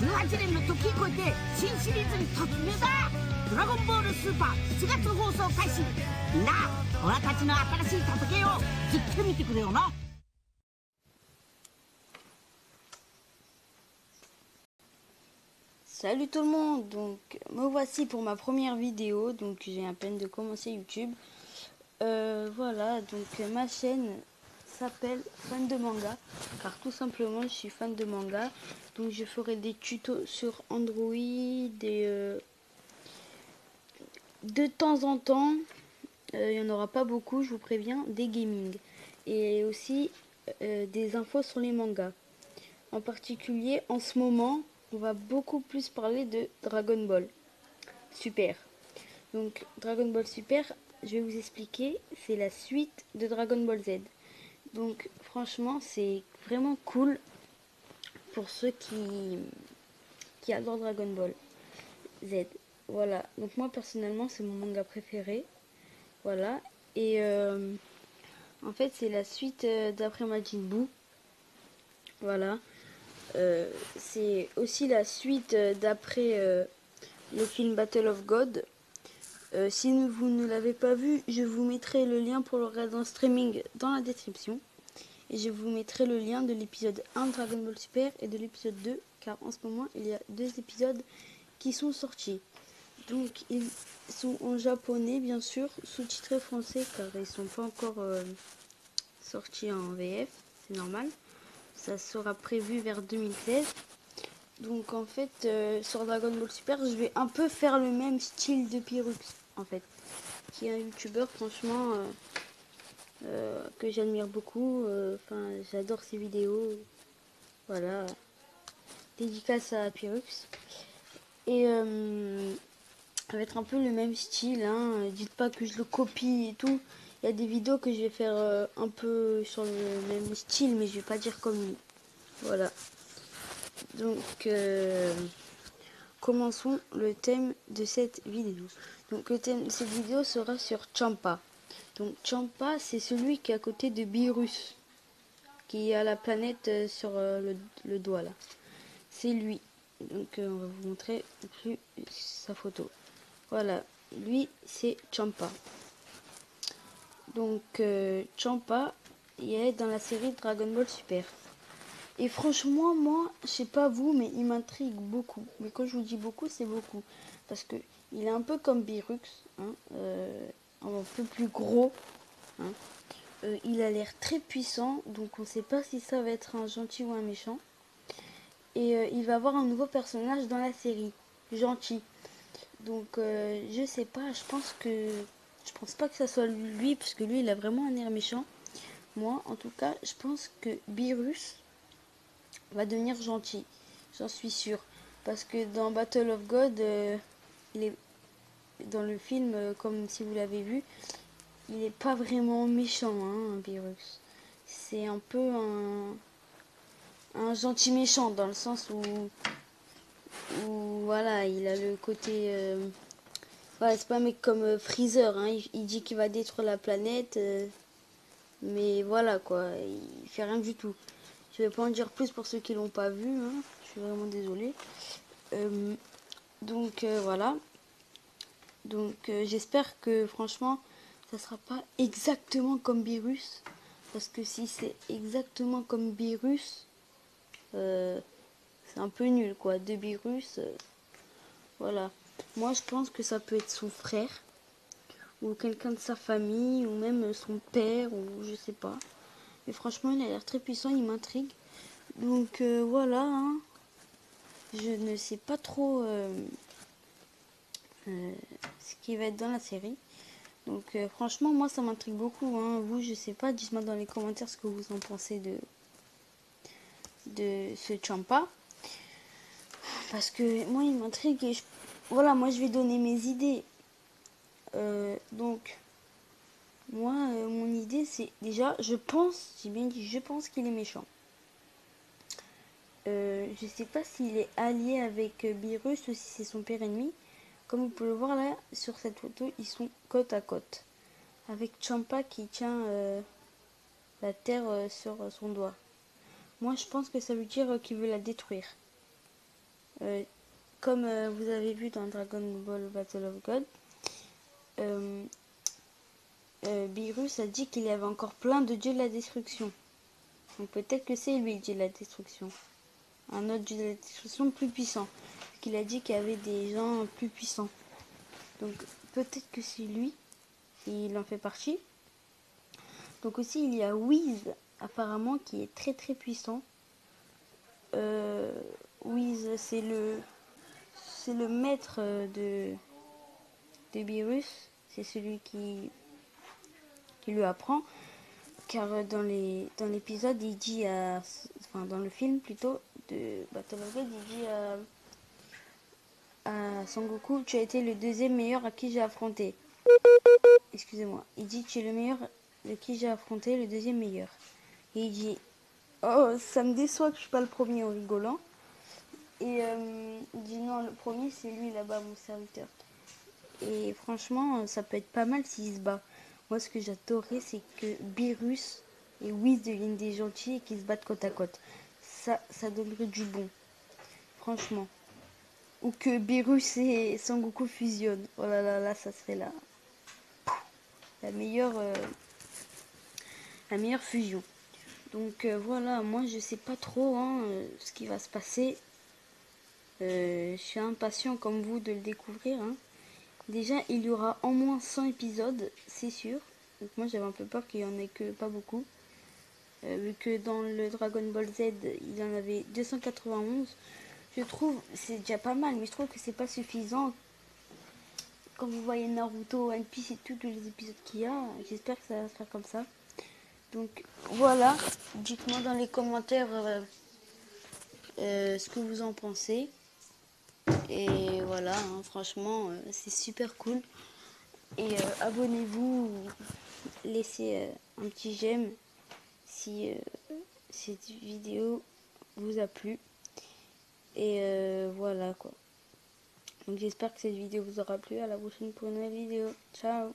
18年の時越えて新シリーズに突入だ。ドラゴンボールスーパー7月放送開始。みんなオラたちの新しい戦いをずっと見てくれよな。Salut tout le monde, donc me voici pour ma première vidéo, donc j'ai à peine de commencer YouTube. Voilà, donc ma chaîne s'appelle Fan de Manga, car tout simplement je suis fan de manga. Donc je ferai des tutos sur Android, de temps en temps, il n'y en aura pas beaucoup, je vous préviens, des gaming. Et aussi des infos sur les mangas. En particulier, en ce moment, on va beaucoup plus parler de Dragon Ball Super. Donc, Dragon Ball Super, je vais vous expliquer, c'est la suite de Dragon Ball Z. Donc, franchement, c'est vraiment cool pour ceux qui adorent Dragon Ball Z. Voilà, donc moi personnellement, c'est mon manga préféré. Voilà, et en fait, c'est la suite d'après Majin Buu. Voilà. C'est aussi la suite d'après le film Battle of God. Si vous ne l'avez pas vu, je vous mettrai le lien pour le regarder en streaming dans la description. Et je vous mettrai le lien de l'épisode 1 de Dragon Ball Super et de l'épisode 2, car en ce moment, il y a 2 épisodes qui sont sortis. Donc, ils sont en japonais, bien sûr, sous-titrés français, car ils ne sont pas encore sortis en VF, c'est normal. Ça sera prévu vers 2016. Donc en fait, sur Dragon Ball Super, je vais un peu faire le même style de Pyrrhus, en fait. Qui est un youtubeur, franchement, que j'admire beaucoup. Enfin, j'adore ses vidéos. Voilà. Dédicace à Pyrrhus. Et ça va être un peu le même style, hein. Dites pas que je le copie et tout. Il y a des vidéos que je vais faire un peu sur le même style, mais je vais pas dire comme lui. Voilà. Donc, commençons le thème de cette vidéo. Donc, le thème de cette vidéo sera sur Champa. Donc, Champa, c'est celui qui est à côté de Beerus, qui a la planète sur le doigt là. C'est lui. Donc, on va vous montrer plus sa photo. Voilà, lui, c'est Champa. Donc, Champa, il est dans la série Dragon Ball Super. Et franchement, moi, je sais pas vous, mais il m'intrigue beaucoup. Mais quand je vous dis beaucoup, c'est beaucoup. Parce que il est un peu comme Beerus, hein, un peu plus gros. Hein. Il a l'air très puissant, donc on ne sait pas si ça va être un gentil ou un méchant. Et il va avoir un nouveau personnage dans la série, gentil. Donc je sais pas, je pense pas que ça soit lui, parce que lui, il a vraiment un air méchant. Moi, en tout cas, je pense que Beerus va devenir gentil, j'en suis sûre, parce que dans Battle of God, il est dans le film, comme si vous l'avez vu, il n'est pas vraiment méchant, hein, Beerus. C'est un peu un gentil méchant, dans le sens où voilà, il a le côté voilà, c'est pas un mec comme Freezer, hein, il dit qu'il va détruire la planète, mais voilà quoi, il fait rien du tout. Je vais pas en dire plus pour ceux qui l'ont pas vu, hein. Je suis vraiment désolée. Donc voilà. Donc j'espère que franchement, ça sera pas exactement comme Beerus. Parce que si c'est exactement comme Beerus, c'est un peu nul quoi. De Beerus, voilà. Moi je pense que ça peut être son frère. Ou quelqu'un de sa famille. Ou même son père. Ou je sais pas. Mais franchement il a l'air très puissant, il m'intrigue. Donc voilà, hein. Je ne sais pas trop ce qui va être dans la série. Donc franchement, moi ça m'intrigue beaucoup. Hein. Vous, je sais pas, dites-moi dans les commentaires ce que vous en pensez de ce Champa. Parce que moi il m'intrigue et voilà, moi je vais donner mes idées. Donc, moi, mon idée c'est déjà, je pense, j'ai bien dit, je pense qu'il est méchant. Je sais pas s'il est allié avec Beerus ou si c'est son père ennemi. Comme vous pouvez le voir là, sur cette photo, ils sont côte à côte. Avec Champa qui tient la terre sur son doigt. Moi, je pense que ça veut dire qu'il veut la détruire. Comme vous avez vu dans Dragon Ball Battle of God, Beerus a dit qu'il y avait encore plein de dieux de la destruction. Donc peut-être que c'est lui le dieu de la destruction. Un autre dieu de la destruction plus puissant. Parce qu'il a dit qu'il y avait des gens plus puissants. Donc peut-être que c'est lui. Et il en fait partie. Donc aussi il y a Whis apparemment qui est très très puissant. Whis c'est le maître de Beerus. C'est celui qui lui apprend. Car dans l'épisode, il dit enfin dans le film plutôt, de Battle of God, il dit à Son Goku, tu as été le deuxième meilleur à qui j'ai affronté. Excusez-moi. Il dit, tu es le meilleur de qui j'ai affronté, le deuxième meilleur. Et il dit, oh, ça me déçoit que je suis pas le premier en rigolant. Et il dit, non, le premier, c'est lui là-bas, mon serviteur. Et franchement, ça peut être pas mal s'il se bat. Moi, ce que j'adorerais, c'est que Beerus et Whis deviennent des gentils et qu'ils se battent côte à côte. Ça donnerait du bon. Franchement. Ou que Beerus et Sangoku fusionnent. Oh là là, là, ça serait la meilleure fusion. Donc voilà, moi je sais pas trop ce qui va se passer. Je suis impatient comme vous de le découvrir. Déjà, il y aura au moins 100 épisodes, c'est sûr. Donc moi j'avais un peu peur qu'il y en ait que pas beaucoup. Vu que dans le Dragon Ball Z, il y en avait 291. Je trouve c'est déjà pas mal, mais je trouve que c'est pas suffisant. Quand vous voyez Naruto, One Piece et tous les épisodes qu'il y a, j'espère que ça va se faire comme ça. Donc voilà, dites-moi dans les commentaires ce que vous en pensez. Et voilà, franchement, c'est super cool. Et abonnez-vous, laissez un petit j'aime si cette vidéo vous a plu. Et voilà quoi. Donc j'espère que cette vidéo vous aura plu. À la prochaine pour une nouvelle vidéo. Ciao.